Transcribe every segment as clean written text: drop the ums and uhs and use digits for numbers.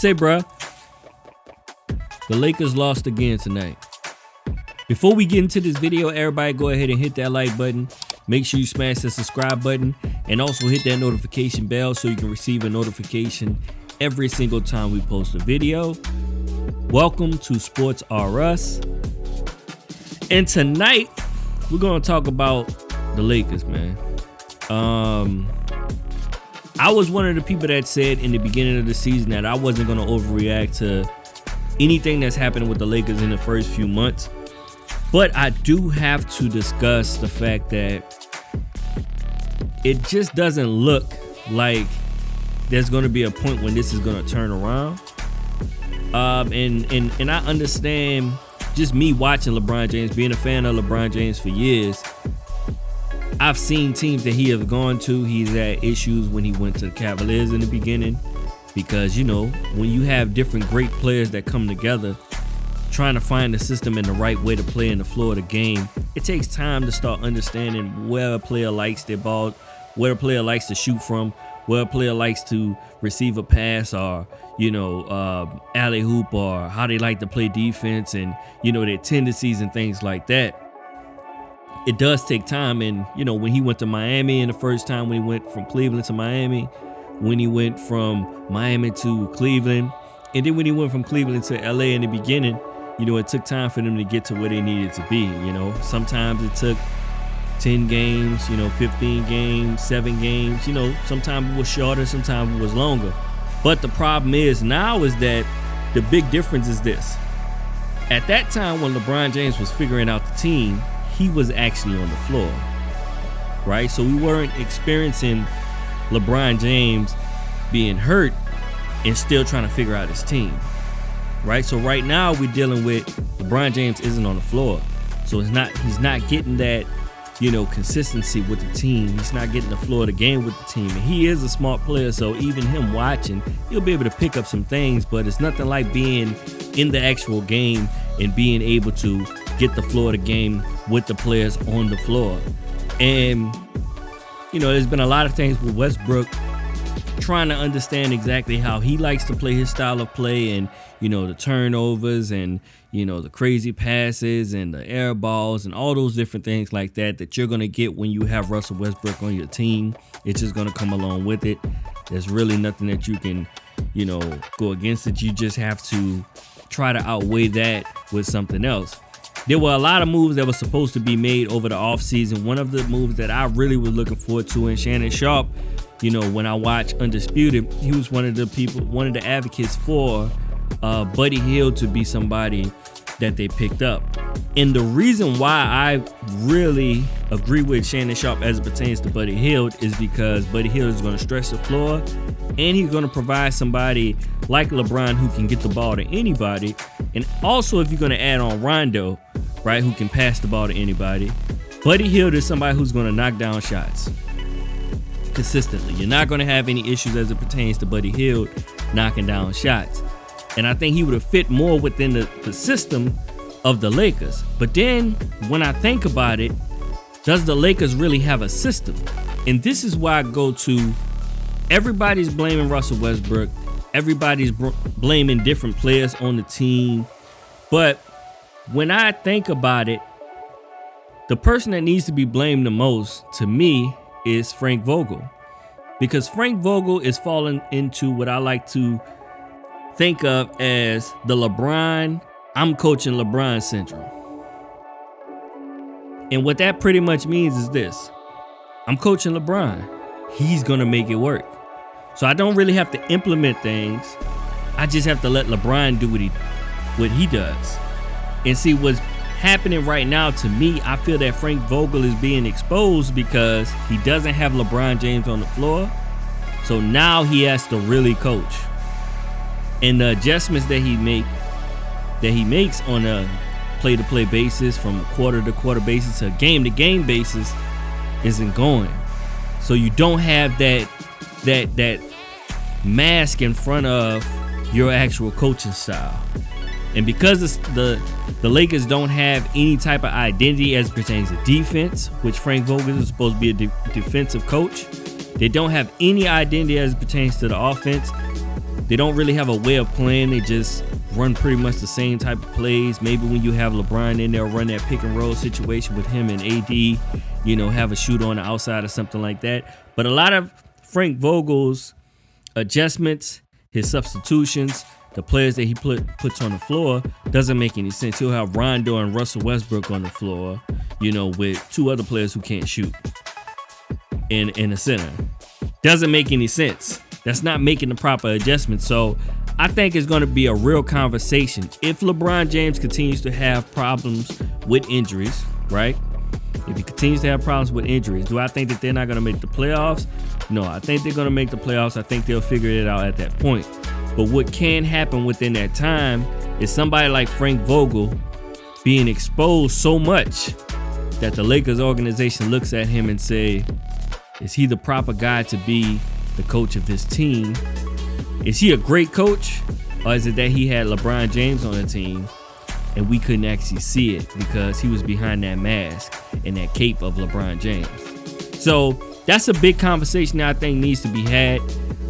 say, bruh, the Lakers lost again tonight. Before we get into this video, everybody go ahead and hit that like button. Make sure you smash the subscribe button and also hit that notification bell so you can receive a notification every single time we post a video. Welcome to Sports R Us. And tonight, we're going to talk about the Lakers, man. I was one of the people that said in the beginning of the season that I wasn't going to overreact to anything that's happening with the Lakers in the first few months. But I do have to discuss the fact that it just doesn't look like there's going to be a point when this is going to turn around. And I understand, just me watching LeBron James, being a fan of LeBron James for years, I've seen teams that he has gone to. He's had issues when he went to the Cavaliers in the beginning because, you know, when you have different great players that come together, trying to find the system and the right way to play in the floor of the game, it takes time to start understanding where a player likes their ball, where a player likes to shoot from, where a player likes to receive a pass or, you know, alley hoop, or how they like to play defense and, you know, their tendencies and things like that. It does take time. And, you know, when he went to Miami in the first time, when he went from Cleveland to Miami, when he went from Miami to Cleveland, and then when he went from Cleveland to LA in the beginning, you know, it took time for them to get to where they needed to be. You know, sometimes it took 10 games, you know, 15 games, 7 games, you know, sometimes it was shorter, sometimes it was longer. But the problem is now is that the big difference is this. At that time when LeBron James was figuring out the team, he was actually on the floor, right? So we weren't experiencing LeBron James being hurt and still trying to figure out his team. Right, so right now we're dealing with LeBron James isn't on the floor, so he's not getting that, you know, consistency with the team. He's not getting the floor of the game with the team, and he is a smart player. So even him watching, he'll be able to pick up some things, but it's nothing like being in the actual game and being able to get the floor of the game with the players on the floor. And you know, there's been a lot of things with Westbrook trying to understand exactly how he likes to play his style of play, and you know, the turnovers and, you know, the crazy passes and the air balls and all those different things like that you're going to get when you have Russell Westbrook on your team. It's just going to come along with it. There's really nothing that you can, you know, go against it. You just have to try to outweigh that with something else. There were a lot of moves that were supposed to be made over the offseason. One of the moves that I really was looking forward to, and Shannon Sharp, you know, when I watched Undisputed, he was one of the advocates for Buddy Hield to be somebody that they picked up. And the reason why I really agree with Shannon Sharp as it pertains to Buddy Hield is because Buddy Hield is going to stretch the floor, and he's going to provide somebody like LeBron who can get the ball to anybody. And also, if you're going to add on Rondo, right, who can pass the ball to anybody, Buddy Hield is somebody who's going to knock down shots consistently. You're not going to have any issues as it pertains to Buddy Hield knocking down shots. And I think he would have fit more within the system of the Lakers. But then when I think about it, does the Lakers really have a system? And this is why I go to, everybody's blaming Russell Westbrook. Everybody's blaming different players on the team. But when I think about it, the person that needs to be blamed the most, to me, is Frank Vogel. Because Frank Vogel is falling into what I like to think of as the LeBron, I'm coaching LeBron syndrome. And what that pretty much means is this: I'm coaching LeBron. He's going to make it work. So I don't really have to implement things. I just have to let LeBron do what he does. And see what's happening right now, to me, I feel that Frank Vogel is being exposed because he doesn't have LeBron James on the floor. So now he has to really coach. And the adjustments that he makes on a play-to-play basis, from a quarter-to-quarter basis to a game-to-game basis, isn't going. So you don't have that mask in front of your actual coaching style. And because the Lakers don't have any type of identity as it pertains to defense, which Frank Vogel is supposed to be a defensive coach, they don't have any identity as it pertains to the offense. They don't really have a way of playing. They just run pretty much the same type of plays. Maybe when you have LeBron in there, run that pick and roll situation with him and AD, you know, have a shooter on the outside or something like that. But a lot of Frank Vogel's adjustments, his substitutions, the players that he puts on the floor doesn't make any sense. He'll have Rondo and Russell Westbrook on the floor, you know, with two other players who can't shoot in the center. Doesn't make any sense. That's not making the proper adjustments. So I think it's going to be a real conversation. If LeBron James continues to have problems with injuries, right? If he continues to have problems with injuries, do I think that they're not going to make the playoffs? No, I think they're going to make the playoffs. I think they'll figure it out at that point. But what can happen within that time is somebody like Frank Vogel being exposed so much that the Lakers organization looks at him and say, is he the proper guy to be the coach of this team? Is he a great coach, or is it that he had LeBron James on the team and we couldn't actually see it because he was behind that mask and that cape of LeBron James? So that's a big conversation that I think needs to be had.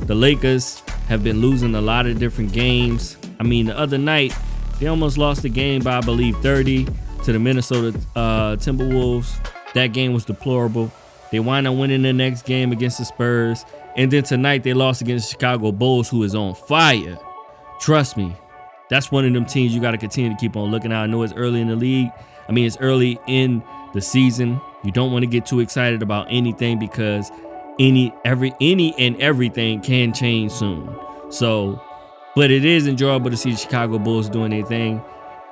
The Lakers have been losing a lot of different games. I mean, the other night they almost lost the game by, I believe, 30 to the Minnesota Timberwolves. That game was deplorable. They wind up winning the next game against the Spurs. And then tonight they lost against the Chicago Bulls, who is on fire. Trust me, that's one of them teams you got to continue to keep on looking at. I know it's early in the league. I mean, it's early in the season. You don't want to get too excited about anything because any and everything can change soon. So, but it is enjoyable to see the Chicago Bulls doing their thing.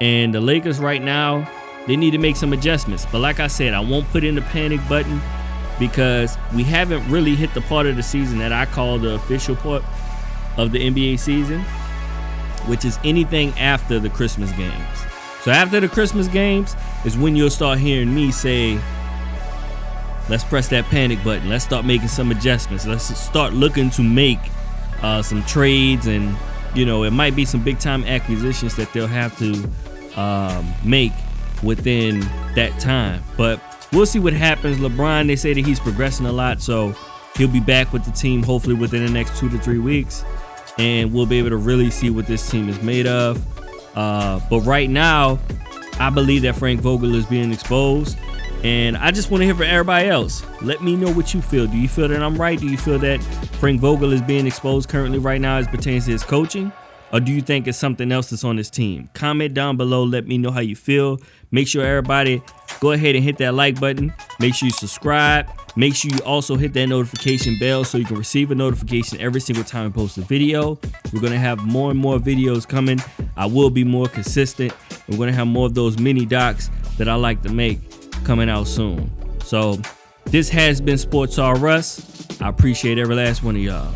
And the Lakers right now, they need to make some adjustments. But like I said, I won't put in the panic button because we haven't really hit the part of the season that I call the official part of the NBA season, which is anything after the Christmas games. So after the Christmas games is when you'll start hearing me say, let's press that panic button. Let's start making some adjustments. Let's start looking to make some trades, and you know, it might be some big time acquisitions that they'll have to make within that time. But we'll see what happens. LeBron, they say that he's progressing a lot, so he'll be back with the team hopefully within the next 2 to 3 weeks, and we'll be able to really see what this team is made of. But right now, I believe that Frank Vogel is being exposed. And I just want to hear from everybody else. Let me know what you feel. Do you feel that I'm right? Do you feel that Frank Vogel is being exposed currently right now as pertains to his coaching? Or do you think it's something else that's on his team? Comment down below. Let me know how you feel. Make sure everybody go ahead and hit that like button. Make sure you subscribe. Make sure you also hit that notification bell so you can receive a notification every single time I post a video. We're going to have more and more videos coming. I will be more consistent. We're going to have more of those mini docs that I like to make coming out soon. So this has been Sports R Russ. I appreciate every last one of y'all.